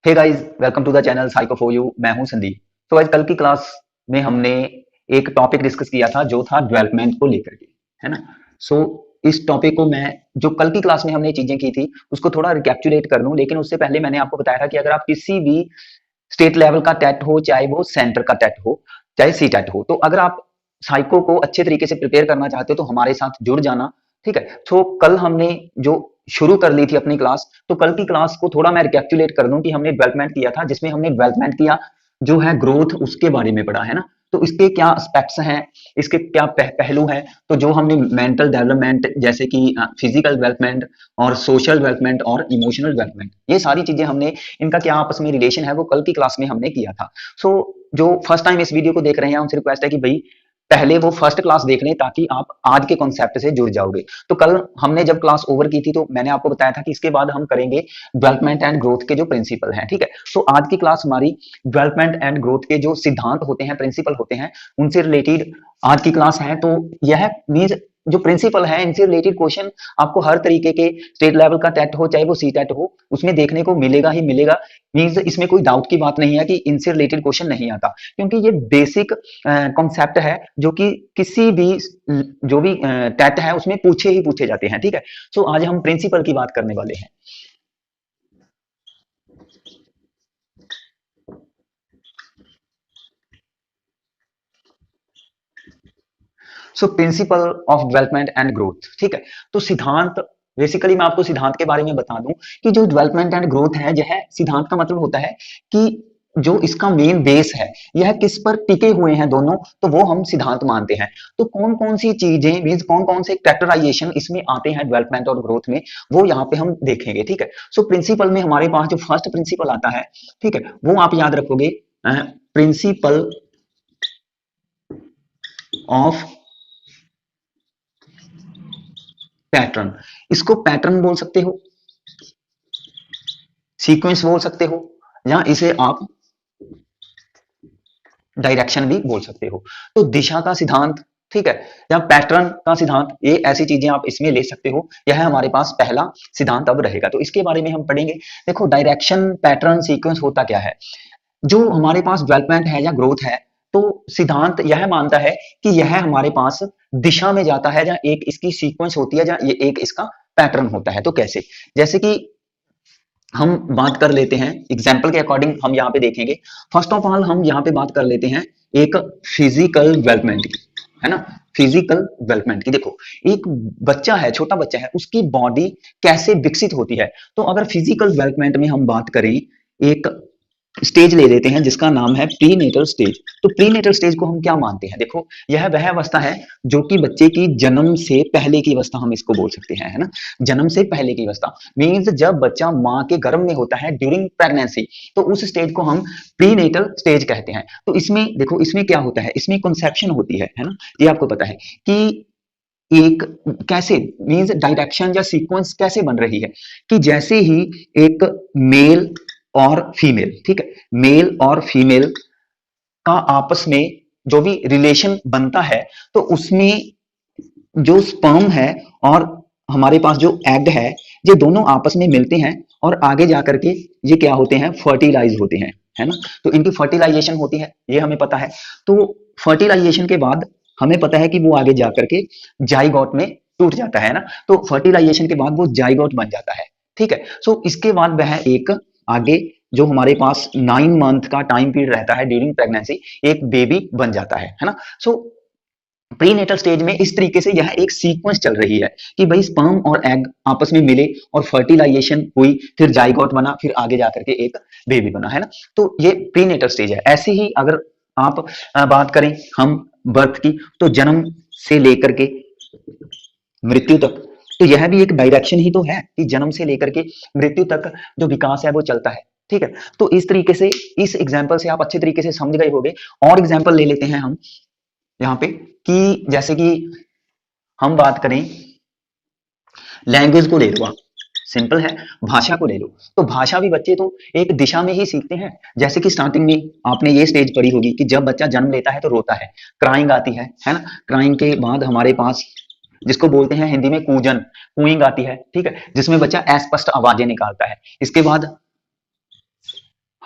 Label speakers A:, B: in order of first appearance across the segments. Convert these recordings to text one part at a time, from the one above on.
A: Hey guys, welcome to the channel psycho for you. मैं हूं संदीप। तो गाइस, कल की क्लास में हमने एक टॉपिक डिस्कस किया था जो था डेवलपमेंट को लेकर के, है ना। सो इस टॉपिक को मैं जो कल की क्लास में हमने चीजें की थी उसको थोड़ा रिकैप्चुलेट कर दूं, लेकिन उससे पहले मैंने आपको बताया था कि अगर आप किसी भी स्टेट लेवल का टेट हो, चाहे वो सेंटर का टेट हो, चाहे सी टेट हो, तो अगर आप साइको को अच्छे तरीके से प्रिपेयर करना चाहते हो तो हमारे साथ जुड़ जाना। ठीक है। तो कल हमने जो शुरू कर ली थी अपनी क्लास, तो कल की क्लास को थोड़ा मैं रिकैप्चुलेट कर दूं कि हमने डेवलपमेंट किया था, जिसमें हमने डेवलपमेंट किया जो है ग्रोथ, उसके बारे में पढ़ा, है ना। तो इसके क्या एस्पेक्ट्स हैं, इसके क्या पहलू हैं। तो जो हमने मेंटल डेवलपमेंट, जैसे कि फिजिकल डेवलपमेंट और सोशल डेवलपमेंट और इमोशनल डेवलपमेंट, ये सारी चीजें हमने, इनका क्या आपस में रिलेशन है, वो कल की क्लास में हमने किया था। सो जो फर्स्ट टाइम इस वीडियो को देख रहे हैं उनसे रिक्वेस्ट है कि भाई पहले वो फर्स्ट क्लास देख लें ताकि आप आज के कॉन्सेप्ट से जुड़ जाओगे। तो कल हमने जब क्लास ओवर की थी तो मैंने आपको बताया था कि इसके बाद हम करेंगे डेवलपमेंट एंड ग्रोथ के जो प्रिंसिपल हैं। ठीक है। तो आज की क्लास हमारी डेवलपमेंट एंड ग्रोथ के जो सिद्धांत होते हैं, प्रिंसिपल होते हैं, उनसे रिलेटेड आज की क्लास है। तो यह मीन्स जो प्रिंसिपल है, इनसे रिलेटेड क्वेश्चन आपको हर तरीके के स्टेट लेवल का टेट हो चाहे वो सी टेट हो, उसमें देखने को मिलेगा ही मिलेगा। मीन्स इसमें कोई डाउट की बात नहीं है कि इनसे रिलेटेड क्वेश्चन नहीं आता, क्योंकि ये बेसिक कॉन्सेप्ट है जो कि किसी भी जो भी टेट है उसमें पूछे ही पूछे जाते हैं। ठीक है। सो आज हम प्रिंसिपल की बात करने वाले हैं। So principle of development and growth. ठीक है। तो सिद्धांत, बेसिकली मैं आपको सिद्धांत के बारे में बता दूं कि जो डेवलपमेंट एंड ग्रोथ है, यह सिद्धांत का मतलब होता है कि जो इसका मेन बेस है, यह किस पर टिके हुए हैं दोनों, तो वो हम सिद्धांत मानते हैं। तो कौन कौन सी चीजें, मीन्स कौन कौन से कैरेक्टराइजेशन इसमें आते हैं डेवलपमेंट और ग्रोथ में, वो यहाँ पे हम देखेंगे। ठीक है। सो प्रिंसिपल में हमारे पास जो फर्स्ट प्रिंसिपल आता है, ठीक है, वो आप याद रखोगे, प्रिंसिपल ऑफ पैटर्न। इसको पैटर्न बोल सकते हो, सीक्वेंस बोल सकते हो, या इसे आप डायरेक्शन भी बोल सकते हो। तो दिशा का सिद्धांत, ठीक है, या पैटर्न का सिद्धांत, ये ऐसी चीजें आप इसमें ले सकते हो। यह हमारे पास पहला सिद्धांत अब रहेगा, तो इसके बारे में हम पढ़ेंगे। देखो, डायरेक्शन, पैटर्न, सीक्वेंस होता क्या है। जो हमारे पास डेवलपमेंट है या ग्रोथ है, तो सिद्धांत यह मानता है कि यह हमारे पास दिशा में जाता है, या एक इसकी सीक्वेंस होती है, या ये एक इसका पैटर्न होता है। तो कैसे, जैसे कि हम बात कर लेते हैं एग्जाम्पल के अकॉर्डिंग, हम यहाँ पे देखेंगे। फर्स्ट ऑफ ऑल हम यहाँ पे बात कर लेते हैं एक फिजिकल डेवलपमेंट की, है ना। फिजिकल डेवलपमेंट की देखो, एक बच्चा है, छोटा बच्चा है, उसकी बॉडी कैसे विकसित होती है। तो अगर फिजिकल डेवलपमेंट में हम बात करें, एक स्टेज ले लेते हैं जिसका नाम है प्रीनेटल स्टेज। तो प्रीनेटल स्टेज को हम क्या मानते हैं, देखो यह वह अवस्था है जो कि बच्चे की जन्म से पहले की अवस्था हम इसको बोल सकते हैं, है ना। जन्म से पहले की अवस्था मींस जब बच्चा माँ के गर्भ में होता है ड्यूरिंग प्रेगनेंसी, तो उस स्टेज को हम प्रीनेटल स्टेज कहते हैं। तो इसमें देखो, इसमें क्या होता है, इसमें कंसेप्शन होती है ना। ये आपको पता है कि एक कैसे, मींस डायरेक्शन या सीक्वेंस कैसे बन रही है, कि जैसे ही एक मेल और फीमेल, ठीक है, मेल और फीमेल का आपस में जो भी रिलेशन बनता है, तो उसमें जो स्पर्म है और हमारे पास जो एग है, ये दोनों आपस में मिलते हैं और आगे जाकर के ये क्या होते हैं, फर्टिलाइज होते हैं, है ना। तो इनकी फर्टिलाइजेशन होती है, ये हमें पता है। तो फर्टिलाइजेशन के बाद हमें पता है कि वो आगे जाकर के जाइगोट में टूट जाता है ना। तो फर्टिलाइजेशन के बाद वो जाइगोट बन जाता है। ठीक है। सो इसके बाद वह एक आगे जो हमारे पास 9 मंथ का टाइम पीरियड रहता है ड्यूरिंग प्रेगनेंसी, एक बेबी बन जाता है ना। सो प्रीनेटल स्टेज में इस तरीके से यह एक सीक्वेंस चल रही है कि भाई स्पर्म और एग आपस में मिले और फर्टिलाइजेशन हुई, फिर जाइगोट बना, फिर आगे जाकर के एक बेबी बना, है ना। तो ये प्रीनेटल स्टेज है। ऐसे ही अगर आप बात करें हम बर्थ की, तो जन्म से लेकर के मृत्यु तक, तो यह भी एक डायरेक्शन ही तो है कि जन्म से लेकर के मृत्यु तक जो विकास है वो चलता है। ठीक है। तो इस तरीके से, इस एग्जाम्पल से आप अच्छे तरीके से समझ गए होंगे। और एग्जाम्पल ले लेते हैं हम यहाँ पे, कि जैसे कि हम बात करें, लैंग्वेज को ले लो आप, सिंपल है, भाषा को ले लो। तो भाषा भी बच्चे तो एक दिशा में ही सीखते हैं। जैसे कि स्टार्टिंग में आपने ये स्टेज पढ़ी होगी कि जब बच्चा जन्म लेता है तो रोता है, क्राइंग आती है ना। क्राइंग के बाद हमारे पास जिसको बोलते हैं हिंदी में कूजन, कूइंग आती है, ठीक है, जिसमें बच्चा अस्पष्ट आवाजें निकालता है। इसके बाद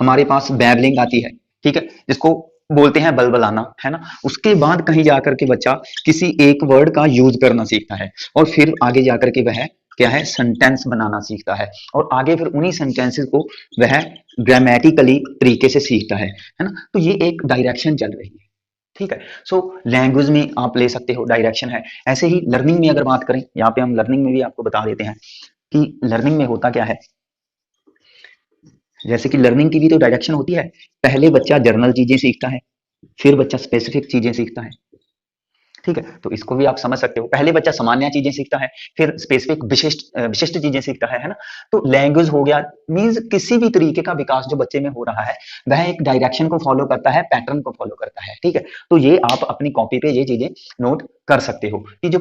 A: हमारे पास बैबलिंग आती है, ठीक है, जिसको बोलते हैं बलबलाना, है ना। उसके बाद कहीं जाकर के बच्चा किसी एक वर्ड का यूज करना सीखता है और फिर आगे जाकर के वह क्या है, सेंटेंस बनाना सीखता है और आगे फिर उन्हीं सेंटेंसेस को वह ग्रामेटिकली तरीके से सीखता है ना। तो ये एक डायरेक्शन चल रही है, ठीक है। सो लैंग्वेज में आप ले सकते हो, डायरेक्शन है। ऐसे ही लर्निंग में अगर बात करें, यहाँ पे हम लर्निंग में भी आपको बता देते हैं कि लर्निंग में होता क्या है। जैसे कि लर्निंग की भी तो डायरेक्शन होती है। पहले बच्चा जर्नल चीजें सीखता है, फिर बच्चा स्पेसिफिक चीजें सीखता है, ठीक है। तो इसको भी आप समझ सकते हो, पहले बच्चा सामान्य चीजें सीखता है, फिर स्पेसिफिक विशिष्ट विशिष्ट चीजें सीखता है ना। तो लैंग्वेज हो गया, मींस किसी भी तरीके का विकास जो बच्चे में हो रहा है वह एक डायरेक्शन को फॉलो करता है, पैटर्न को फॉलो करता है, ठीक है। तो ये आप अपनी कॉपी पे ये चीजें नोट कर सकते हो कि जो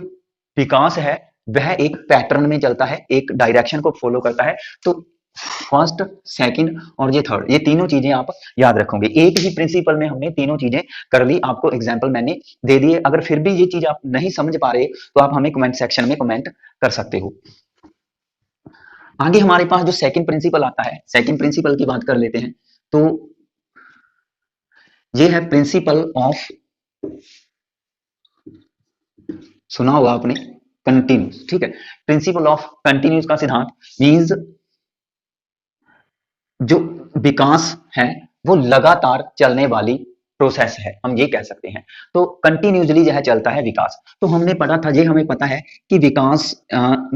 A: विकास है वह एक पैटर्न में चलता है, एक डायरेक्शन को फॉलो करता है। तो फर्स्ट, सेकंड और ये थर्ड, ये तीनों चीजें आप याद रखोगे। एक ही प्रिंसिपल में हमने तीनों चीजें कर ली, आपको एग्जांपल मैंने दे दिए। अगर फिर भी ये चीज आप नहीं समझ पा रहे तो आप हमें कमेंट सेक्शन में कमेंट कर सकते हो। आगे हमारे पास जो सेकंड प्रिंसिपल आता है, सेकंड प्रिंसिपल की बात कर लेते हैं। तो ये है प्रिंसिपल ऑफ, सुना होगा आपने, कंटिन्यूस, ठीक है। प्रिंसिपल ऑफ कंटिन्यूस का सिद्धांत मींस जो विकास है वो लगातार चलने वाली प्रोसेस है, हम ये कह सकते हैं। तो कंटिन्यूसली जो है चलता है विकास। तो हमने पढ़ा था, ये हमें पता है कि विकास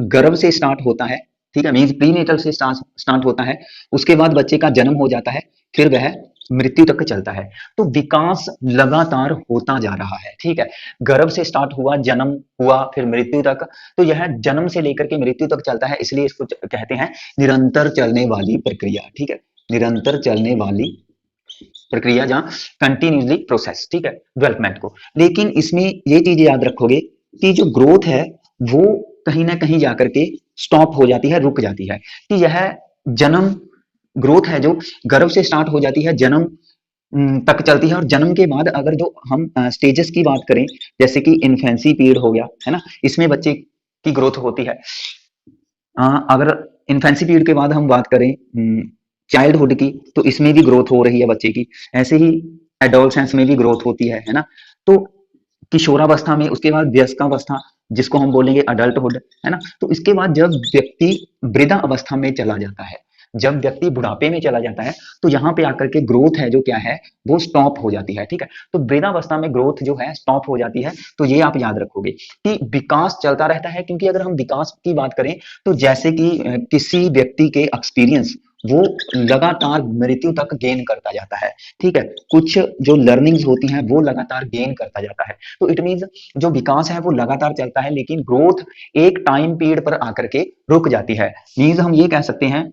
A: गर्भ से स्टार्ट होता है, ठीक है, मींस प्रीनेटल से स्टार्ट होता है। उसके बाद बच्चे का जन्म हो जाता है, फिर वह मृत्यु तक चलता है। तो विकास लगातार होता जा रहा है, ठीक है। गर्भ से स्टार्ट हुआ, जन्म हुआ, फिर मृत्यु तक। तो यह जन्म से लेकर के मृत्यु तक चलता है, इसलिए इसको कहते हैं निरंतर चलने वाली प्रक्रिया, ठीक है। निरंतर चलने वाली प्रक्रिया, जहां कंटिन्यूसली प्रोसेस, ठीक है, डेवलपमेंट को। लेकिन इसमें ये चीज याद रखोगे कि जो ग्रोथ है वो कहीं ना कहीं जाकर के स्टॉप हो जाती है, रुक जाती है। कि यह जन्म, ग्रोथ है जो गर्भ से स्टार्ट हो जाती है, जन्म तक चलती है। और जन्म के बाद अगर जो हम स्टेजेस की बात करें, जैसे कि इन्फेंसी पीरियड हो गया, है ना, इसमें बच्चे की ग्रोथ होती है। अगर इन्फेंसी पीरियड के बाद हम बात करें चाइल्डहुड की, तो इसमें भी ग्रोथ हो रही है बच्चे की। ऐसे ही एडोलसेंस में भी ग्रोथ होती है ना। तो किशोरावस्था में, उसके बाद वयस्कावस्था जिसको हम बोलेंगे अडल्टहुड, है ना। तो इसके बाद जब व्यक्ति वृद्धा अवस्था में चला जाता है, जब व्यक्ति बुढ़ापे में चला जाता है, तो यहाँ पे आकर के ग्रोथ है जो क्या है, वो स्टॉप हो जाती है, ठीक है। तो वृद्धावस्था में ग्रोथ जो है स्टॉप हो जाती है। तो ये आप याद रखोगे कि विकास चलता रहता है। क्योंकि अगर हम विकास की बात करें तो जैसे कि किसी व्यक्ति के एक्सपीरियंस वो लगातार मृत्यु तक गेन करता जाता है, ठीक है। कुछ जो लर्निंग्स होती हैं वो लगातार गेन करता जाता है। तो इट मींस जो विकास है वो लगातार चलता है, लेकिन ग्रोथ एक टाइम पीरियड पर आकर के रुक जाती है। मींस हम ये कह सकते हैं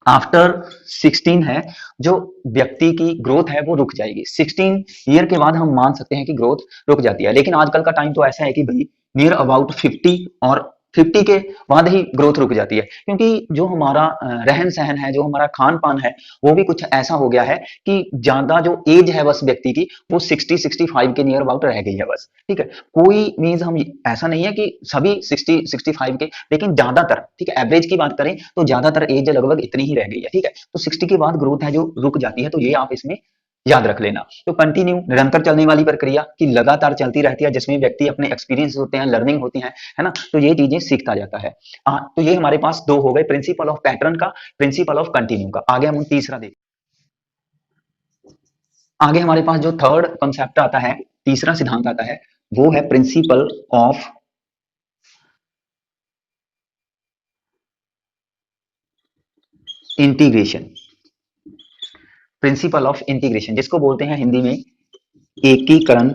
A: आफ्टर 16 है जो व्यक्ति की ग्रोथ है वो रुक जाएगी। 16 ईयर के बाद हम मान सकते हैं कि ग्रोथ रुक जाती है। लेकिन आजकल का टाइम तो ऐसा है कि भाई नियर अबाउट 50 और 50 के बाद ही ग्रोथ रुक जाती है। क्योंकि जो हमारा रहन सहन है, जो हमारा खान पान है, वो भी कुछ ऐसा हो गया है कि ज्यादा जो एज है बस व्यक्ति की वो 60-65 के नियर अबाउट रह गई है बस, ठीक है। कोई मीन्स हम ऐसा नहीं है कि सभी 60-65 के, लेकिन ज्यादातर, ठीक है, एवरेज की बात करें तो ज्यादातर एज लगभग इतनी ही रह गई है, ठीक है। तो 60 के बाद ग्रोथ है जो रुक जाती है। तो ये आप इसमें याद रख लेना। तो कंटिन्यू, निरंतर चलने वाली प्रक्रिया की लगातार चलती रहती है, जिसमें व्यक्ति अपने एक्सपीरियंस होते हैं, लर्निंग होती है ना। तो ये चीजें सीखता जाता है। तो ये हमारे पास दो हो गए, प्रिंसिपल ऑफ पैटर्न का, प्रिंसिपल ऑफ कंटिन्यू का। आगे हम तीसरा देखें। आगे हमारे पास जो थर्ड कॉन्सेप्ट आता है, तीसरा सिद्धांत आता है, वो है principle of integration. Principle of integration जिसको बोलते हैं हिंदी में एकीकरण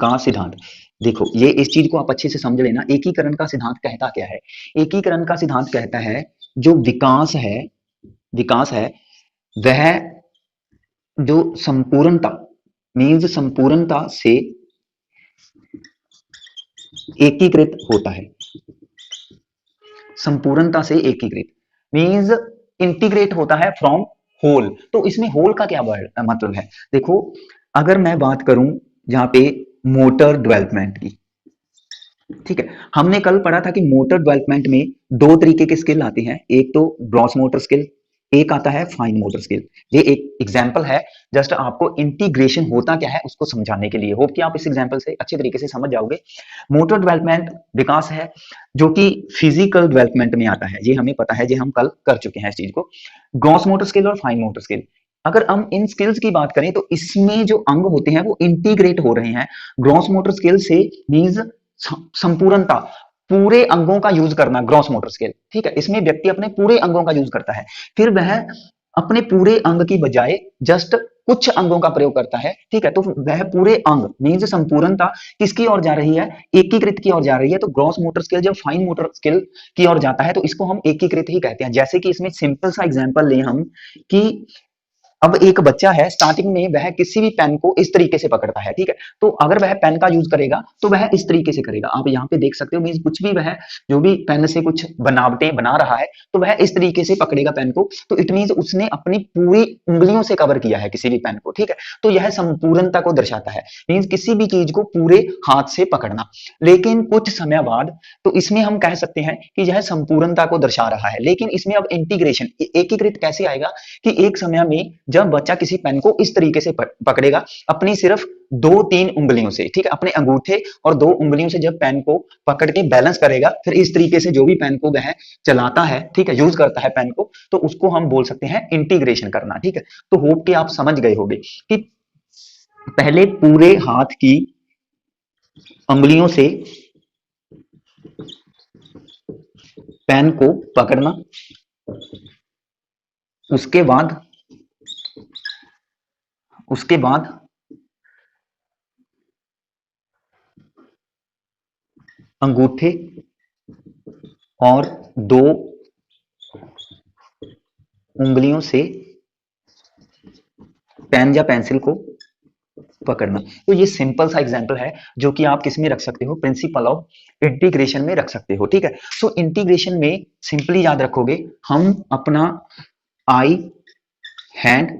A: का सिद्धांत। देखो, ये इस चीज को आप अच्छे से समझ लेना। एकीकरण का सिद्धांत कहता क्या है? एकीकरण का सिद्धांत कहता है जो विकास है वह जो संपूर्णता, मीन्स संपूर्णता से एकीकृत होता है। संपूर्णता से एकीकृत मीन्स इंटीग्रेट होता है फ्रॉम होल। तो इसमें होल का क्या मतलब है? देखो, अगर मैं बात करूं जहां पे मोटर डेवलपमेंट की, ठीक है, हमने कल पढ़ा था कि मोटर डेवलपमेंट में दो तरीके के स्किल आते हैं। एक तो ग्रॉस मोटर स्किल, एक आता है फाइन मोटर स्किल। ये एक एग्जांपल है, जस्ट आपको इंटीग्रेशन होता क्या है उसको समझाने के लिए। होप कि आप इस एग्जांपल से अच्छे तरीके से समझ जाओगे। मोटर डेवलपमेंट विकास है जो कि फिजिकल डेवलपमेंट में आता है, ये हमें पता है, ये हम कल कर चुके हैं इस चीज को। ग्रॉस मोटर स्किल और फाइन मोटर स्किल, अगर हम इन स्किल्स की बात करें तो इसमें जो अंग होते हैं वो इंटीग्रेट हो रहे हैं। ग्रॉस मोटर स्किल से मीन्स संपूर्णता, पूरे अंगों का यूज करना, ग्रॉस मोटर स्किल, ठीक है। इसमें व्यक्ति अपने पूरे अंगों का यूज करता है, फिर वह अपने पूरे अंग की बजाय जस्ट कुछ अंगों का प्रयोग करता है, ठीक है। तो वह पूरे अंग मीन्स संपूर्णता किसकी ओर जा रही है, एकीकृत की ओर जा रही है। तो ग्रॉस मोटर स्किल जब फाइन मोटर स्किल की ओर जाता है तो इसको हम एकीकृत ही कहते हैं। जैसे कि इसमें सिंपल सा एग्जांपल लें हम कि अब एक बच्चा है, स्टार्टिंग में वह किसी भी पेन को इस तरीके से पकड़ता है, ठीक है। तो अगर वह पेन का यूज करेगा तो वह इस तरीके से करेगा। आप यहाँ पे देख सकते हो, मीन्स कुछ भी वह जो भी पेन से कुछ बनावटें बना रहा है तो वह इस तरीके से पकड़ेगा पेन को। तो इट मीन्स उसने अपनी पूरी उंगलियों से कवर किया है किसी भी पेन को, ठीक है। तो यह संपूर्णता को दर्शाता है, मीन्स किसी भी चीज को पूरे हाथ से पकड़ना। लेकिन कुछ समय बाद तो इसमें हम कह सकते हैं कि यह संपूर्णता को दर्शा रहा है। लेकिन इसमें अब इंटीग्रेशन, एकीकृत कैसे आएगा कि एक समय में जब बच्चा किसी पेन को इस तरीके से पकड़ेगा अपनी सिर्फ 2-3 उंगलियों से, ठीक है, अपने अंगूठे और 2 उंगलियों से जब पेन को पकड़ के बैलेंस करेगा, फिर इस तरीके से जो भी पेन को वह चलाता है, ठीक है, यूज करता है पेन को, तो उसको हम बोल सकते हैं इंटीग्रेशन करना, ठीक है। तो होप कि आप समझ गए होंगे कि पहले पूरे हाथ की उंगलियों से पेन को पकड़ना, उसके बाद उसके बाद अंगूठे और 2 उंगलियों से पेन या पेंसिल को पकड़ना। तो ये सिंपल सा एग्जांपल है जो कि आप किस में रख सकते हो, प्रिंसिपल ऑफ इंटीग्रेशन में रख सकते हो, ठीक है। तो इंटीग्रेशन में सिंपली याद रखोगे, हम अपना आई हैंड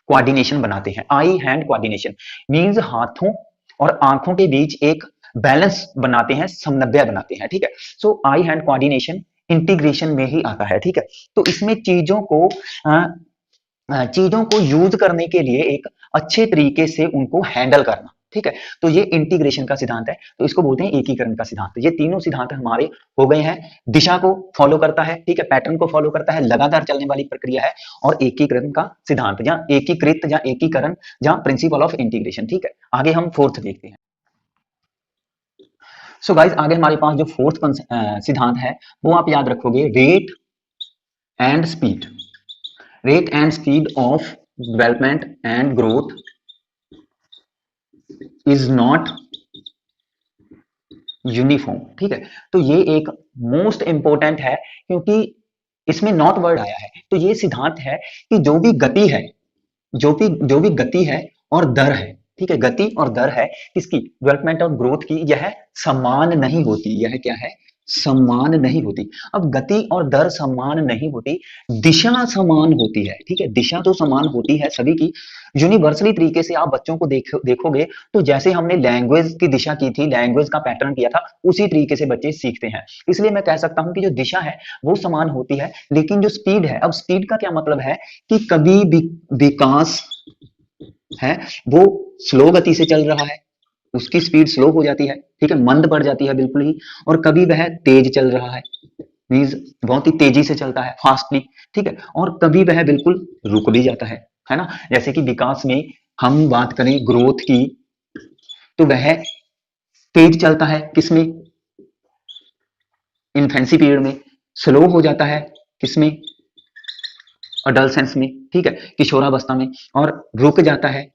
A: कोऑर्डिनेशन बनाते हैं। आई हैंड कोऑर्डिनेशन मींस हाथों और आंखों के बीच एक बैलेंस बनाते हैं, समन्वय बनाते हैं, ठीक है। सो आई हैंड कोऑर्डिनेशन इंटीग्रेशन में ही आता है, ठीक है। तो इसमें चीजों को यूज करने के लिए एक अच्छे तरीके से उनको हैंडल करना, ठीक है। तो ये इंटीग्रेशन का सिद्धांत है, तो इसको बोलते हैं एकीकरण का सिद्धांत। ये तीनों सिद्धांत हमारे हो गए हैं। दिशा को फॉलो करता है, ठीक है, पैटर्न को फॉलो करता है, लगातार चलने वाली प्रक्रिया है, और एकीकरण का सिद्धांत या एकीकृत या एकीकरण या प्रिंसिपल ऑफ इंटीग्रेशन, ठीक है। आगे हम फोर्थ देखते हैं। सो गाइस, आगे हमारे पास जो फोर्थ सिद्धांत है वो आप याद रखोगे, rate and speed. Rate and speed of development and growth is not uniform, ठीक है। तो ये एक मोस्ट इंपॉर्टेंट है क्योंकि इसमें नॉट वर्ड आया है। तो ये सिद्धांत है कि जो भी गति है, जो भी गति है और दर है, ठीक है, गति और दर है किसकी, डेवलपमेंट और ग्रोथ की, यह समान नहीं होती। यह क्या है, समान नहीं होती। अब गति और दर समान नहीं होती, दिशा समान होती है, ठीक है। दिशा तो समान होती है सभी की। यूनिवर्सली तरीके से आप बच्चों को देखोगे तो जैसे हमने लैंग्वेज की दिशा की थी, लैंग्वेज का पैटर्न किया था, उसी तरीके से बच्चे सीखते हैं। इसलिए मैं कह सकता हूं कि जो दिशा है वो समान होती है, लेकिन जो स्पीड है, अब स्पीड का क्या मतलब है कि कभी भी विकास है वो स्लो गति से चल रहा है, उसकी स्पीड स्लो हो जाती है, ठीक है, मंद पड़ जाती है बिल्कुल ही। और कभी वह तेज चल रहा है, मीन्स बहुत ही तेजी से चलता है, फास्टली, ठीक है। और कभी वह बिल्कुल रुक भी जाता है ना। जैसे कि विकास में हम बात करें ग्रोथ की, तो वह तेज चलता है किसमें, इन्फेंसी पीरियड में, स्लो हो जाता है किसमें, अडल्सेंस में, ठीक है, किशोरावस्था में, और रुक जाता है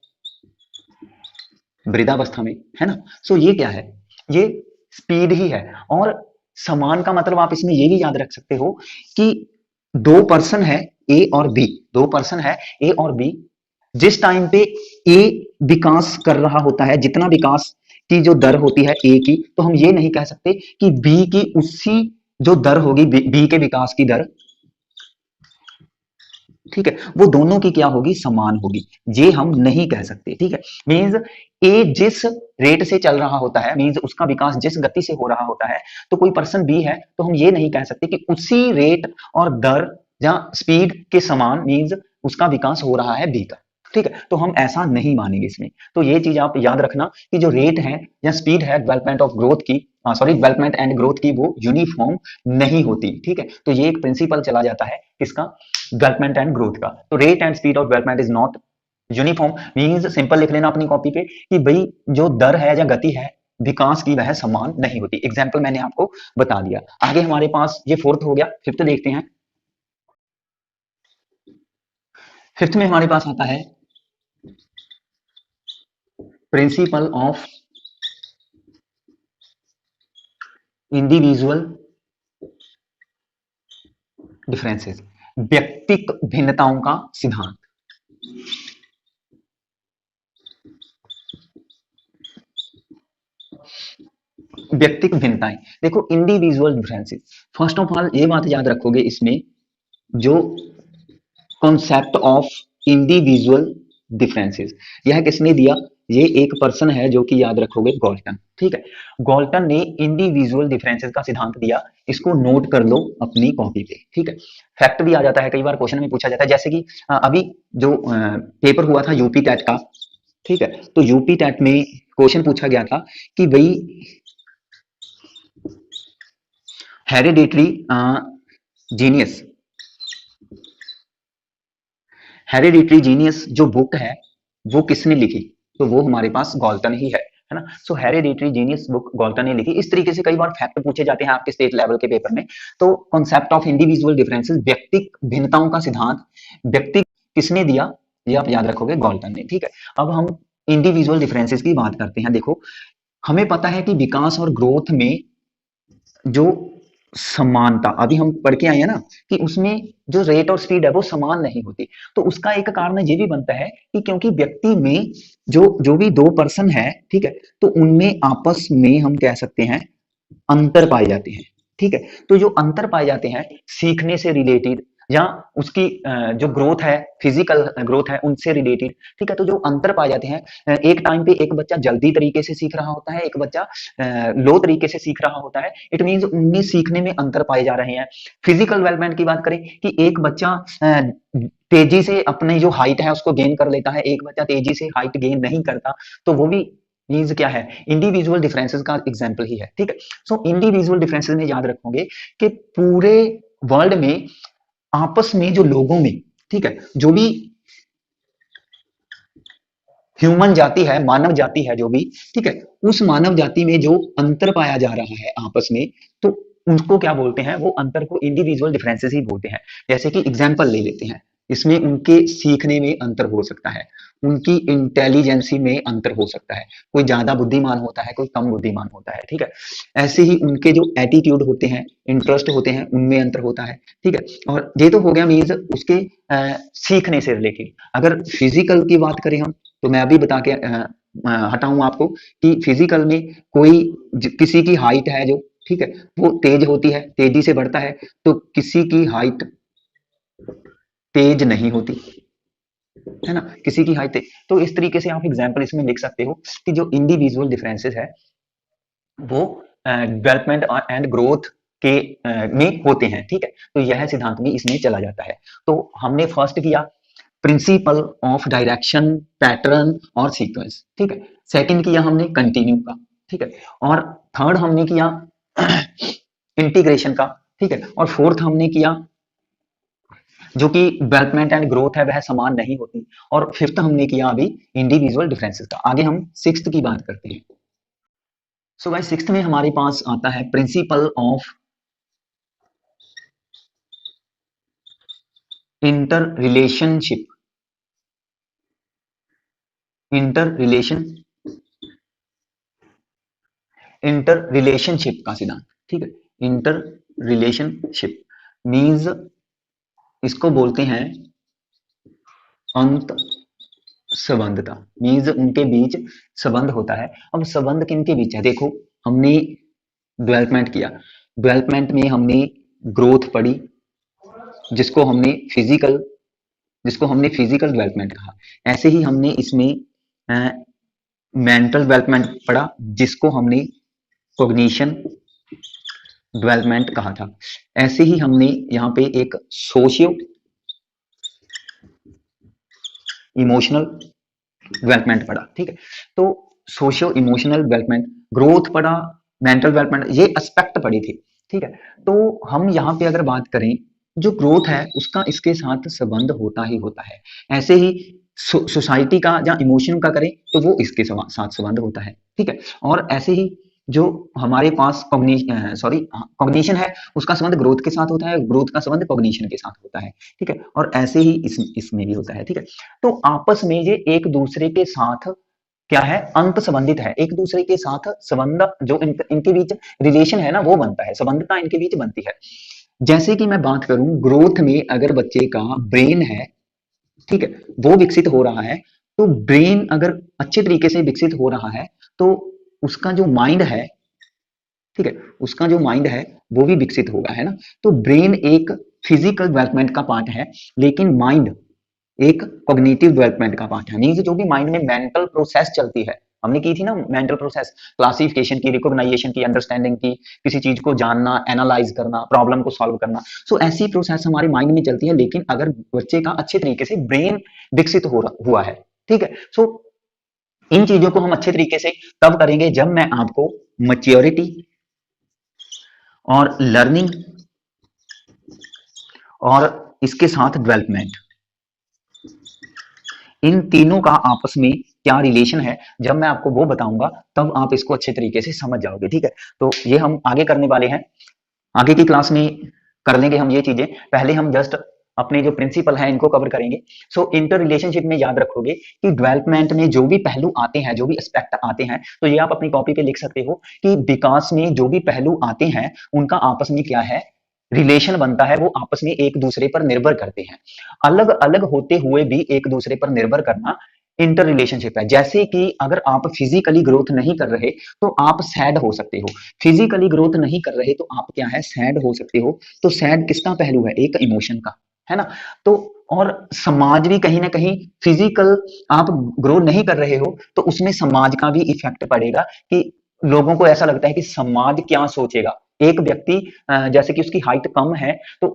A: वृद्धावस्था में, है ना। सो ये क्या है, ये स्पीड ही है। और समान का मतलब आप इसमें ये भी याद रख सकते हो कि 2 पर्सन है, ए और बी, 2 पर्सन है ए और बी, जिस टाइम पे ए विकास कर रहा होता है, जितना विकास की जो दर होती है ए की, तो हम ये नहीं कह सकते कि बी की उसी जो दर होगी, बी के विकास की दर ठीक है, वो दोनों की क्या होगी, समान होगी, ये हम नहीं कह सकते। ठीक है, मींस ए जिस रेट से चल रहा होता है, मींस उसका विकास जिस गति से हो रहा होता है, तो कोई पर्सन बी है तो हम ये नहीं कह सकते कि उसी रेट और दर या स्पीड के समान मींस उसका विकास हो रहा है बी का। ठीक है, तो हम ऐसा नहीं मानेंगे इसमें। तो ये चीज आप याद रखना कि जो रेट है या स्पीड है डेवलपमेंट ऑफ ग्रोथ की, सॉरी डेवलपमेंट एंड ग्रोथ की, वो यूनिफॉर्म नहीं होती। ठीक है, तो ये एक प्रिंसिपल चला जाता है किसका, डेवलपमेंट एंड ग्रोथ का। तो rate and speed of development is not uniform, means simple लिख लेना अपनी कॉपी पे कि भाई जो दर है या गति है विकास की वह समान नहीं होती। एग्जाम्पल मैंने आपको बता दिया। आगे हमारे पास ये फोर्थ हो गया, फिफ्थ देखते हैं। फिफ्थ में हमारे पास आता है प्रिंसिपल ऑफ इंडिविजुअल डिफरेंसेस, व्यक्तिक भिन्नताओं का सिद्धांत। व्यक्तिक भिन्नताएं, देखो individual differences, first of all ये बात याद रखोगे इसमें, जो कॉन्सेप्ट ऑफ इंडिविजुअल डिफरेंसेस यह किसने दिया, ये एक पर्सन है जो कि याद रखोगे गॉल्टन। ठीक है, गॉल्टन ने इंडिविजुअल डिफरेंसेस का सिद्धांत दिया, इसको नोट कर लो अपनी कॉपी पे। ठीक है, फैक्ट भी आ जाता है, कई बार क्वेश्चन में पूछा जाता है, जैसे कि अभी जो पेपर हुआ था यूपी टेट का। ठीक है, तो यूपी टेट में क्वेश्चन पूछा गया था कि भाई हेरिडेटरी जीनियस, हेरिडिटरी जीनियस जो बुक है वो किसने लिखी, तो वो हमारे पास गॉल्टन ही है ना। सो हेरिडिटरी जीनियस बुक गॉल्टन ने लिखी। इस तरीके से कई बार फैक्ट पूछे जाते हैं आपके स्टेट लेवल के पेपर में। तो कॉन्सेप्ट ऑफ इंडिविजुअल डिफरेंसेस, व्यक्तिक भिन्नताओं का सिद्धांत, व्यक्ति किसने दिया, ये आप याद रखोगे गॉल्टन ने। ठीक है, अब हम इंडिविजुअल डिफरेंसेस की बात करते हैं। देखो हमें पता है कि विकास और ग्रोथ में जो समानता अभी हम पढ़ के आए हैं ना, कि उसमें जो रेट और स्पीड है वो समान नहीं होती। तो उसका एक कारण ये भी बनता है कि क्योंकि व्यक्ति में जो जो भी दो पर्सन है, ठीक है, तो उनमें आपस में हम कह सकते हैं अंतर पाए जाते हैं। ठीक है, तो जो अंतर पाए जाते हैं सीखने से रिलेटेड या उसकी जो ग्रोथ है, फिजिकल ग्रोथ है उनसे रिलेटेड। ठीक है, तो जो अंतर पाए जाते हैं, एक टाइम पे एक बच्चा जल्दी तरीके से सीख रहा होता है, एक बच्चा लो तरीके से सीख रहा होता है। इट मींस उनमें सीखने में अंतर पाए जा रहे हैं। फिजिकल डेवलपमेंट की बात करें कि एक बच्चा तेजी से अपने जो हाइट है उसको गेन कर लेता है, एक बच्चा तेजी से हाइट गेन नहीं करता, तो वो भी मीन्स क्या है, इंडिविजुअल डिफरेंसेस का एग्जाम्पल ही है। ठीक है, सो इंडिविजुअल डिफरेंसेस में याद रखोगे कि पूरे वर्ल्ड में आपस में जो लोगों में, ठीक है, जो भी ह्यूमन जाति है, मानव जाति है जो भी, ठीक है, उस मानव जाति में जो अंतर पाया जा रहा है आपस में, तो उनको क्या बोलते हैं, वो अंतर को इंडिविजुअल डिफरेंसेस ही बोलते हैं। जैसे कि एग्जाम्पल ले लेते हैं, इसमें उनके सीखने में अंतर हो सकता है, उनकी इंटेलिजेंसी में अंतर हो सकता है, कोई ज्यादा बुद्धिमान होता है, कोई कम बुद्धिमान होता है। ठीक है, ऐसे ही उनके जो एटीट्यूड होते हैं, इंटरेस्ट होते हैं, उनमें अंतर होता है। ठीक है, और ये तो हो गया मीन्स उसके सीखने से रिलेटेड। अगर फिजिकल की बात करें हम, तो मैं अभी बता के हटाऊं आपको कि फिजिकल में कोई किसी की हाइट है जो, ठीक है, वो तेज होती है, तेजी से बढ़ता है, तो किसी की हाइट तेज नहीं होती, है ना, किसी की हाइट तेज। तो इस तरीके से आप एग्जाम्पल इसमें लिख सकते हो कि जो इंडिविजुअल डिफरेंसेस है वो डेवलपमेंट एंड ग्रोथ के में होते हैं। ठीक है, तो यह सिद्धांत भी इसमें चला जाता है। तो हमने फर्स्ट किया प्रिंसिपल ऑफ डायरेक्शन, पैटर्न और सीक्वेंस। ठीक है, सेकंड किया हमने कंटिन्यू का। ठीक है, और थर्ड हमने किया इंटीग्रेशन का। ठीक है, और फोर्थ हमने किया जो कि डेवलपमेंट एंड ग्रोथ है वह समान नहीं होती, और फिफ्थ हमने किया अभी इंडिविजुअल डिफरेंसेस का। आगे हम सिक्स्थ की बात करते हैं। सो गाइस सिक्स्थ में हमारे पास आता है principle of inter relationship, inter relation inter relationship का सिद्धांत। ठीक है, इंटर रिलेशनशिप मीन्स इसको बोलते हैं अंत संबंधता, मीन्स उनके बीच संबंध होता है। अब संबंध किनके बीच है, देखो हमने डेवलपमेंट किया, डेवलपमेंट में हमने ग्रोथ पढ़ी, जिसको हमने फिजिकल जिसको हमने फिजिकल डेवलपमेंट कहा। ऐसे ही हमने इसमें मेंटल डेवलपमेंट पढ़ा, जिसको हमने कॉग्निशन डेवलपमेंट कहा था। ऐसे ही हमने यहाँ पे एक सोशियो इमोशनल डेवलपमेंट पढ़ा, ठीक है। तो सोशियो इमोशनल डेवलपमेंट, ग्रोथ पढ़ा, मेंटल डेवलपमेंट, ये एस्पेक्ट पढ़ी थी, ठीक है। तो हम यहाँ पे अगर बात करें, जो ग्रोथ है उसका इसके साथ संबंध होता ही होता है। ऐसे ही सोसाइटी का या इमोशन का करें तो वो इसके साथ संबंध होता है, ठीक है। और ऐसे ही जो हमारे पास कॉग्निशन है उसका संबंध ग्रोथ के साथ होता है, ग्रोथ का संबंध कॉग्निशन के साथ होता है, ठीक है। और ऐसे ही इसमें भी होता है, ठीक है। तो आपस में ये एक दूसरे के साथ क्या है, अंत संबंधित है, एक दूसरे के साथ संबंध जो इनके बीच रिलेशन है ना वो बनता है, संबंधता इनके बीच बनती है। जैसे कि मैं बात करूं ग्रोथ में, अगर बच्चे का ब्रेन है, ठीक है, वो विकसित हो रहा है, तो ब्रेन अगर अच्छे तरीके से विकसित हो रहा है तो उसका जो माइंड है, ठीक है, उसका जो माइंड है वो भी विकसित होगा, है ना। तो ब्रेन एक फिजिकल डेवलपमेंट का पार्ट है, लेकिन माइंड एक कॉग्निटिव डेवलपमेंट का पार्ट है। मींस जो भी माइंड में मेंटल प्रोसेस चलती है, हमने की थी ना मेंटल प्रोसेस, क्लासिफिकेशन की, रिकॉग्नाइजेशन की, अंडरस्टैंडिंग की, किसी चीज को जानना, एनालाइज करना, प्रॉब्लम को सॉल्व करना। सो ऐसी प्रोसेस हमारे माइंड में चलती है, लेकिन अगर बच्चे का अच्छे तरीके से ब्रेन विकसित हुआ है, ठीक है। सो इन चीजों को हम अच्छे तरीके से तब करेंगे जब मैं आपको मैच्योरिटी और लर्निंग और इसके साथ डेवलपमेंट, इन तीनों का आपस में क्या रिलेशन है, जब मैं आपको वो बताऊंगा तब आप इसको अच्छे तरीके से समझ जाओगे, ठीक है। तो ये हम आगे करने वाले हैं, आगे की क्लास में कर लेंगे हम ये चीजें। पहले हम जस्ट अपने जो प्रिंसिपल है इनको कवर करेंगे। सो इंटर रिलेशनशिप में याद रखोगे कि डेवलपमेंट में जो भी पहलू आते हैं, जो भी एस्पेक्ट आते हैं, तो ये आप अपनी कॉपी पे लिख सकते हो कि विकास में जो भी पहलू आते हैं उनका आपस में क्या है, रिलेशन बनता है, वो आपस में एक दूसरे पर निर्भर करते हैं। अलग अलग होते हुए भी एक दूसरे पर निर्भर करना इंटर रिलेशनशिप है। जैसे कि अगर आप फिजिकली ग्रोथ नहीं कर रहे तो आप सैड हो सकते हो, फिजिकली ग्रोथ नहीं कर रहे तो आप क्या है, सैड हो सकते हो। तो सैड किसका पहलू है, एक इमोशन का, है ना। तो और समाज भी कहीं ना कहीं, फिजिकल आप ग्रो नहीं कर रहे हो तो उसमें समाज का भी इफेक्ट पड़ेगा, कि लोगों को ऐसा लगता है कि समाज क्या सोचेगा। एक व्यक्ति जैसे कि उसकी हाइट कम है तो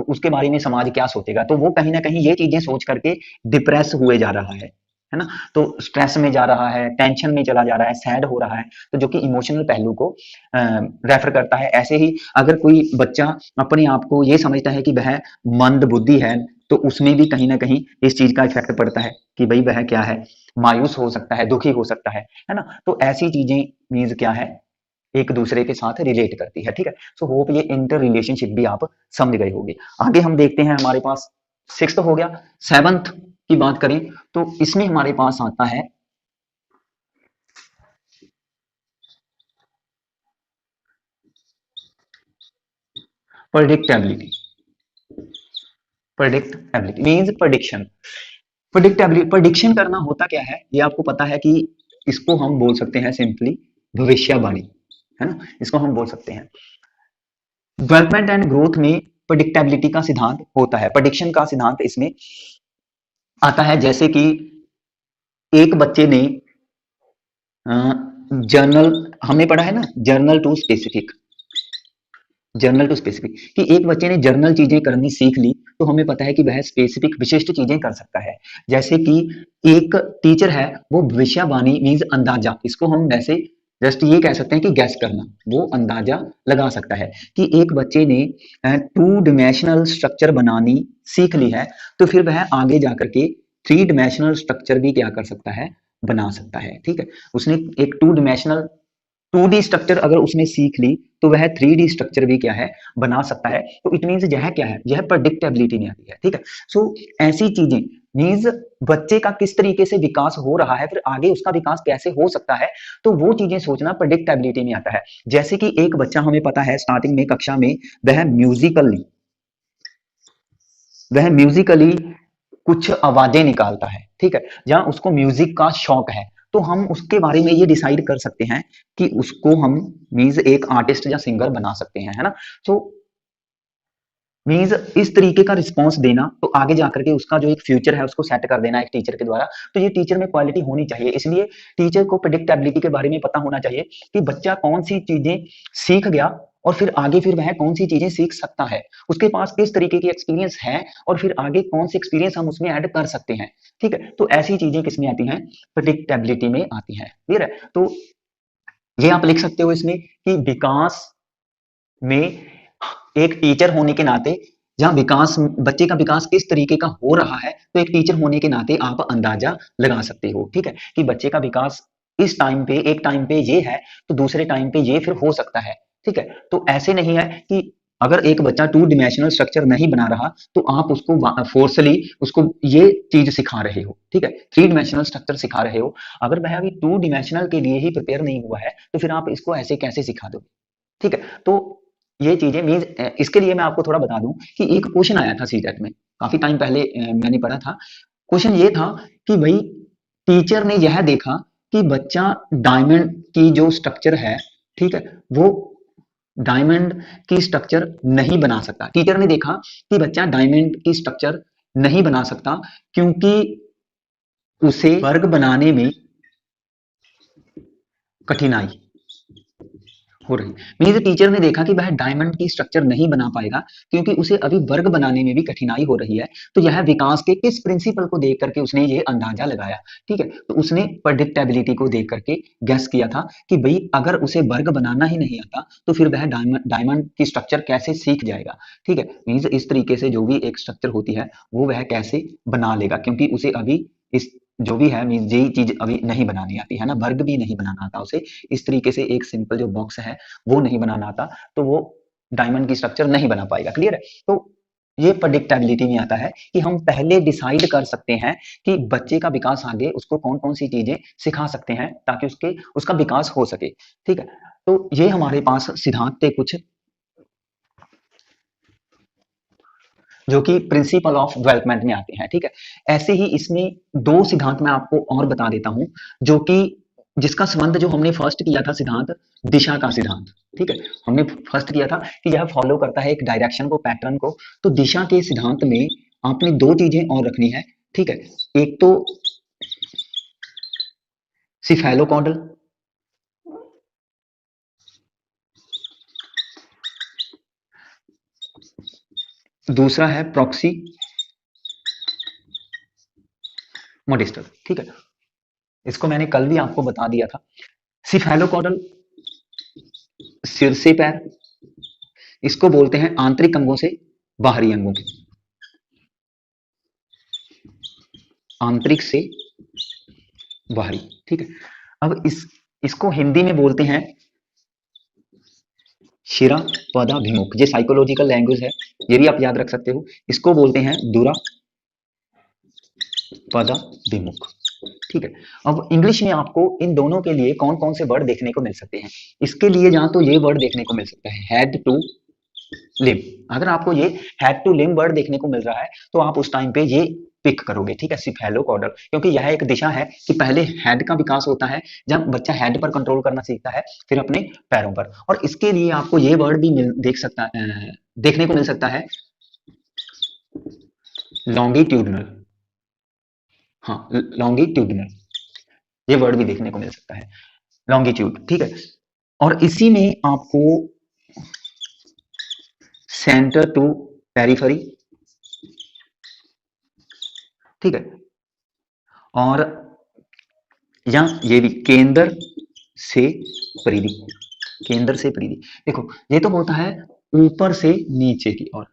A: उसके बारे में समाज क्या सोचेगा, तो वो कहीं ना कहीं ये चीजें सोच करके डिप्रेस हुए जा रहा है ना। तो स्ट्रेस में जा रहा है, टेंशन में चला जा रहा है, सैड हो रहा है, तो जो कि इमोशनल पहलू को रेफर करता है। ऐसे ही अगर कोई बच्चा अपने आप को ये समझता है कि वह मंद बुद्धि है, तो उसमें भी कहीं ना कहीं इस चीज का इफेक्ट पड़ता है कि भाई वह क्या है, मायूस हो सकता है, दुखी हो सकता है ना। तो ऐसी चीजें मीन्स क्या है, एक दूसरे के साथ रिलेट करती है, ठीक है। सो होप ये इंटर रिलेशनशिप भी आप समझ गए होंगे। आगे हम देखते हैं, हमारे पास सिक्स्थ हो गया, सेवंथ की बात करें तो इसमें हमारे पास आता है predictability. Predictability means prediction. Predictability, prediction करना होता क्या है, ये आपको पता है कि इसको हम बोल सकते हैं सिंपली भविष्यवाणी, है ना, इसको हम बोल सकते हैं। डेवलपमेंट एंड ग्रोथ में प्रेडिक्टेबिलिटी का सिद्धांत होता है, प्रेडिक्शन का सिद्धांत इसमें आता है। जैसे कि एक बच्चे ने जर्नल, हमने पढ़ा है ना, general to specific, general to specific, कि एक बच्चे ने जर्नल चीजें करनी सीख ली तो हमें पता है कि वह स्पेसिफिक विशिष्ट चीजें कर सकता है। जैसे कि एक टीचर है, वो भविष्यवाणी मीन्स अंदाजा, इसको हम वैसे जस्ट ये कह सकते हैं कि गैस करना, वो अंदाजा लगा सकता है कि एक बच्चे ने टू डिमेंशनल स्ट्रक्चर बनानी सीख ली है, तो फिर वह आगे जाकर के थ्री डिमेंशनल स्ट्रक्चर भी क्या कर सकता है, बना सकता है, ठीक है। उसने एक टू डिमेंशनल 2D स्ट्रक्चर अगर उसने सीख ली तो वह 3D स्ट्रक्चर भी क्या है, बना सकता है। तो इट मीन्स यह क्या है, यह प्रेडिक्टेबिलिटी में आती है, ठीक है। सो ऐसी चीजें मीन्स बच्चे का किस तरीके से विकास हो रहा है, फिर आगे उसका विकास कैसे हो सकता है, तो वो चीजें सोचना प्रेडिक्टेबिलिटी में आता है। जैसे कि एक बच्चा, हमें पता है स्टार्टिंग में कक्षा में वह म्यूजिकली कुछ आवाजें निकालता है, ठीक है, जहां उसको म्यूजिक का शौक है, तो हम उसके बारे में ये डिसाइड कर सकते हैं कि उसको हम मीन्स एक आर्टिस्ट या सिंगर बना सकते हैं, है ना। तो मीन्स इस तरीके का रिस्पॉन्स देना, तो आगे जाकर के उसका जो एक फ्यूचर है उसको सेट कर देना एक टीचर के द्वारा। तो ये टीचर में क्वालिटी होनी चाहिए, इसलिए टीचर को प्रेडिक्टेबिलिटी के बारे में पता होना चाहिए कि बच्चा कौन सी चीजें सीख गया और फिर आगे फिर वह कौन सी चीजें सीख सकता है, उसके पास किस तरीके की एक्सपीरियंस है और फिर आगे कौन से एक्सपीरियंस हम उसमें ऐड कर सकते हैं। ठीक है, तो ऐसी चीजें किसमें आती हैं, प्रेडिक्टेबिलिटी में आती हैं। क्लियर है, तो ये आप लिख सकते हो इसमें कि विकास में एक टीचर होने के नाते, जहां विकास बच्चे का विकास किस तरीके का हो रहा है, तो एक टीचर होने के नाते आप अंदाजा लगा सकते हो। ठीक है, कि बच्चे का विकास इस टाइम पे एक टाइम पे ये है तो दूसरे टाइम पे ये फिर हो सकता है। ठीक है, तो ऐसे नहीं है कि अगर एक बच्चा टू डिमेंशनल स्ट्रक्चर नहीं बना रहा तो आप उसको फोर्सली उसको ये चीज सिखा रहे हो। ठीक है, थ्री डिमेंशनल स्ट्रक्चर सिखा रहे हो, अगर वह अभी टू डिमेंशनल के लिए ही प्रिपेयर नहीं हुआ है तो फिर आप इसको ऐसे कैसे सिखा दो। ठीक है, तो ये चीजें मीन्स इसके लिए मैं आपको थोड़ा बता दूं कि एक क्वेश्चन आया था सीटेट में, काफी टाइम पहले मैंने पढ़ा था। क्वेश्चन ये था कि भाई टीचर ने यह देखा कि बच्चा डायमंड की जो स्ट्रक्चर है, ठीक है, वो डायमंड की स्ट्रक्चर नहीं बना सकता। टीचर ने देखा कि बच्चा डायमंड की स्ट्रक्चर नहीं बना सकता क्योंकि उसे वर्ग बनाने में कठिनाई हो रही। मीन्स टीचर ने देखा कि वह डायमंड की स्ट्रक्चर नहीं बना पाएगा क्योंकि उसे अभी वर्ग बनाने में भी कठिनाई हो रही है। तो यह विकास के किस प्रिंसिपल को देख करके उसने ये अंदाजा लगाया। ठीक है, तो उसने प्रेडिक्टेबिलिटी को देख करके गैस किया था कि भाई अगर उसे वर्ग बनाना ही नहीं आता तो फिर वह डायमंड की स्ट्रक्चर कैसे सीख जाएगा। ठीक है, मीन्स इस तरीके से जो भी एक स्ट्रक्चर होती है वो वह कैसे बना लेगा क्योंकि उसे अभी इस जो भी है मीन यही चीज अभी नहीं बनानी आती है ना, वर्ग भी नहीं बनाना आता उसे, इस तरीके से एक सिंपल जो बॉक्स है वो नहीं बनाना आता, तो वो डायमंड की स्ट्रक्चर नहीं बना पाएगा। क्लियर है, तो ये प्रेडिक्टेबिलिटी में आता है कि हम पहले डिसाइड कर सकते हैं कि बच्चे का विकास आगे उसको कौन कौन सी चीजें सिखा सकते हैं ताकि उसका विकास हो सके। ठीक है, तो ये हमारे पास सिद्धांत थे कुछ जो कि प्रिंसिपल ऑफ डेवलपमेंट में आते हैं। ठीक है, ऐसे ही इसमें दो सिद्धांत मैं आपको और बता देता हूं जो कि जिसका संबंध जो हमने फर्स्ट किया था सिद्धांत, दिशा का सिद्धांत। ठीक है, हमने फर्स्ट किया था कि यह फॉलो करता है एक डायरेक्शन को, पैटर्न को। तो दिशा के सिद्धांत में आपने दो चीजें और रखनी है। ठीक है, एक तो सिफेलोकॉन्डल, दूसरा है प्रॉक्सी मोडिस्टल। ठीक है, इसको मैंने कल भी आपको बता दिया था। सिफेलोकॉन्डल सिर से पैर, इसको बोलते हैं आंतरिक अंगों से बाहरी अंगों के, आंतरिक से बाहरी। ठीक है, अब इसको हिंदी में बोलते हैं शिरा पदाभिमुख, ये साइकोलॉजिकल लैंग्वेज है, ये भी आप याद रख सकते हो। इसको बोलते हैं दूरा पदाभिमुख। ठीक है, अब इंग्लिश में आपको इन दोनों के लिए कौन कौन से वर्ड देखने को मिल सकते हैं, इसके लिए जहां तो ये वर्ड देखने को मिल सकता है हेड टू लिम। अगर आपको ये हेड टू लिम वर्ड देखने को मिल रहा है तो आप उस टाइम पे ये पिक करोगे। ठीक है, सिफेलोकॉर्डल, क्योंकि यह एक दिशा है कि पहले हेड का विकास होता है, जब बच्चा हेड पर कंट्रोल करना सीखता है फिर अपने पैरों पर। और इसके लिए आपको ये वर्ड भी देखने को मिल सकता है लॉन्गिट्यूडनल। हाँ, लॉन्गिट्यूडनल, ये वर्ड भी देखने को मिल सकता है लॉन्गिट्यूड। ठीक है, और इसी में आपको सेंटर टू पेरिफेरी, ठीक है, और या ये भी केंद्र से परिधि, केंद्र से परिधि। देखो ये तो होता है ऊपर से नीचे की ओर,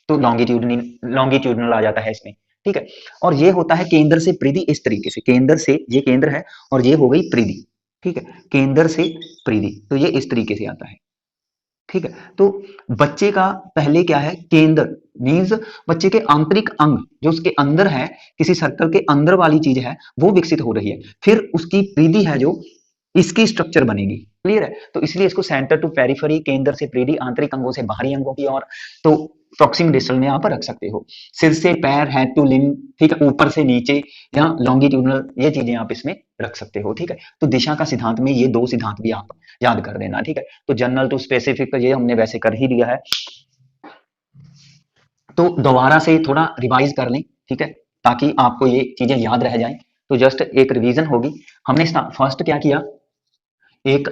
A: तो लॉन्गिट्यूडनल आ जाता है इसमें। ठीक है, और ये होता है केंद्र से परिधि, इस तरीके से केंद्र से, ये केंद्र है और ये हो गई परिधि। ठीक है, केंद्र से परिधि, तो ये इस तरीके से आता है। ठीक है, तो बच्चे का पहले क्या है, केंद्र मीन्स बच्चे के आंतरिक अंग जो उसके अंदर है, किसी सर्कल के अंदर वाली चीज है वो विकसित हो रही है, फिर उसकी परिधि है जो इसकी स्ट्रक्चर बनेगी। क्लियर है, तो इसलिए इसको सेंटर टू पेरिफेरी, केंद्र से परिधि, आंतरिक अंगों से बाहरी अंगों की ओर, तो प्रॉक्सिम डिस्टल में यहाँ पर रख सकते हो। सिर से पैर, हेड टू लिम, ठीक है, ऊपर से नीचे या लॉन्गिट्यूडनल, ये चीजें आप इसमें रख सकते हो। ठीक है, तो दिशा का सिद्धांत में ये दो सिद्धांत भी आप याद कर देना। ठीक है, तो जनरल टू स्पेसिफिक ये हमने वैसे कर ही दिया है। तो दोबारा से थोड़ा रिवाइज कर लें, ठीक है, ताकि आपको ये चीजें याद रह जाएं। तो जस्ट एक रिवीजन होगी। हमने फर्स्ट क्या किया, एक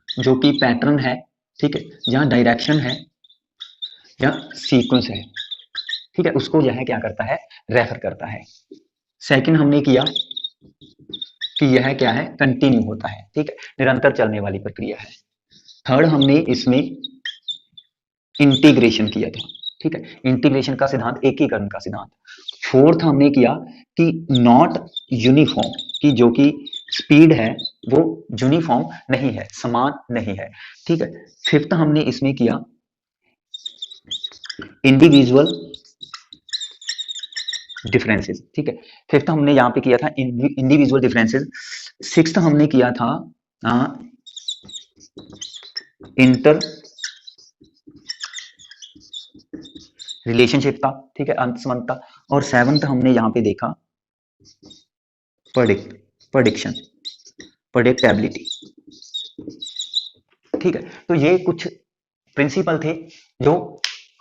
A: जो कि पैटर्न है, ठीक है, जहां डायरेक्शन है या सीक्वेंस है, ठीक है, उसको जो है क्या करता है, रेफर करता है। सेकंड हमने किया कि यह क्या है, कंटिन्यू होता है, ठीक है, निरंतर चलने वाली प्रक्रिया है। थर्ड हमने इसमें इंटीग्रेशन किया था, ठीक है, इंटीग्रेशन का सिद्धांत, एकीकरण का सिद्धांत। फोर्थ हमने किया कि नॉट यूनिफॉर्म, की जो कि स्पीड है वो यूनिफॉर्म नहीं है, समान नहीं है, ठीक है। फिफ्थ हमने इसमें किया इंडिविजुअल डिफरेंसेस, ठीक है, फिफ्थ हमने यहाँ पे किया था इंडिविजुअल डिफरेंसेस। सिक्स्थ हमने किया था इंटर रिलेशनशिप था, ठीक है, अंत समानता। और सेवंथ हमने यहाँ पे देखा प्रेडिक्शन, प्रेडिक्टेबिलिटी, ठीक है। तो ये कुछ प्रिंसिपल थे जो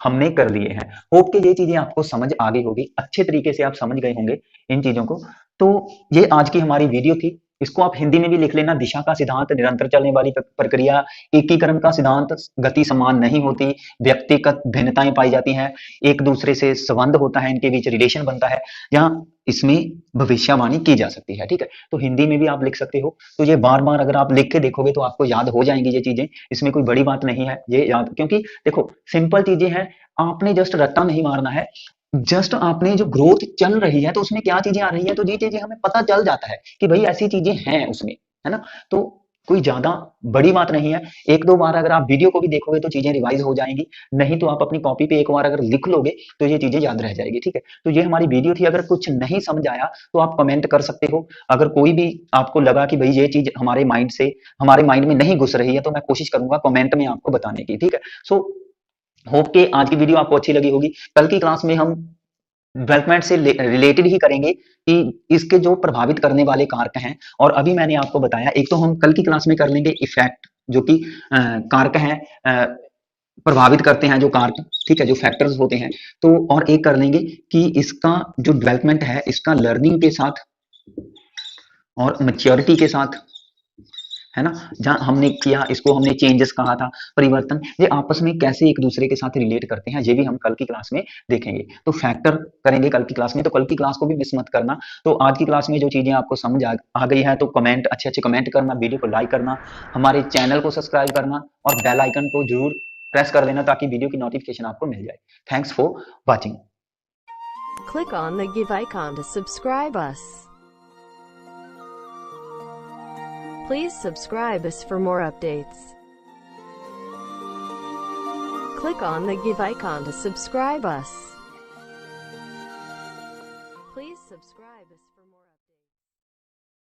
A: हमने कर लिए हैं। होप के ये चीजें आपको समझ आ गई होगी, अच्छे तरीके से आप समझ गए होंगे इन चीजों को। तो ये आज की हमारी वीडियो थी। इसको आप हिंदी में भी लिख लेना, दिशा का सिद्धांत, निरंतर चलने वाली प्रक्रिया, एकीकरण का सिद्धांत, गति समान नहीं होती, व्यक्तिगत भिन्नताएं पाई जाती हैं, एक दूसरे से संबंध होता है, इनके बीच रिलेशन बनता है, जहां इसमें भविष्यवाणी की जा सकती है, ठीक है। तो हिंदी में भी आप लिख सकते हो। तो ये बार बार अगर आप लिख के देखोगे तो आपको याद हो जाएंगी ये चीजें, इसमें कोई बड़ी बात नहीं है ये याद, क्योंकि देखो सिंपल चीजें हैं, आपने जस्ट रट्टा नहीं मारना है, जस्ट आपने जो ग्रोथ चल रही है तो उसमें क्या चीजें आ रही है, तो ये चीजें हमें पता चल जाता है कि भाई ऐसी चीजें हैं उसमें, है ना। तो कोई ज्यादा बड़ी बात नहीं है, एक दो बार अगर आप वीडियो को भी देखोगे तो चीजें रिवाइज हो जाएंगी, नहीं तो आप अपनी कॉपी पे एक बार अगर लिख लोगे तो ये चीजें याद रह जाएगी, ठीक है। तो ये हमारी वीडियो थी, अगर कुछ नहीं समझ आया तो आप कमेंट कर सकते हो। अगर कोई भी आपको लगा कि भाई ये चीज हमारे माइंड में नहीं घुस रही है, तो मैं कोशिश करूंगा कमेंट में आपको बताने की, ठीक है। सो होप के आज की वीडियो आपको अच्छी लगी होगी। कल की क्लास में हम डेवलपमेंट से रिलेटेड ही करेंगे कि इसके जो प्रभावित करने वाले कारक हैं, और अभी मैंने आपको बताया, एक तो हम कल की क्लास में कर लेंगे इफेक्ट, जो कि कारक हैं, प्रभावित करते हैं जो कारक, ठीक है, जो फैक्टर्स होते हैं। तो और एक कर लेंगे कि इसका जो डेवलपमेंट है, इसका लर्निंग के साथ और मैच्योरिटी के साथ, है ना, जहां हमने किया, इसको हमने चेंजेस कहा था, परिवर्तन, ये आपस में कैसे एक दूसरे के साथ रिलेट करते हैं, ये भी हम कल की क्लास में देखेंगे। तो फैक्टर करेंगे कल की क्लास में, तो कल की क्लास को भी मिस मत करना। तो आज की क्लास में जो चीजें आपको समझ आ गई है, तो कमेंट, अच्छे अच्छे कमेंट करना, वीडियो को लाइक करना, हमारे चैनल को सब्सक्राइब करना और बेल आइकन को जरूर प्रेस कर लेना ताकि वीडियो की नोटिफिकेशन आपको मिल जाए। Thanks for watching.
B: Click on the give icon to subscribe us. Please subscribe us for more updates. Click on the give icon to subscribe us. Please subscribe us for more updates.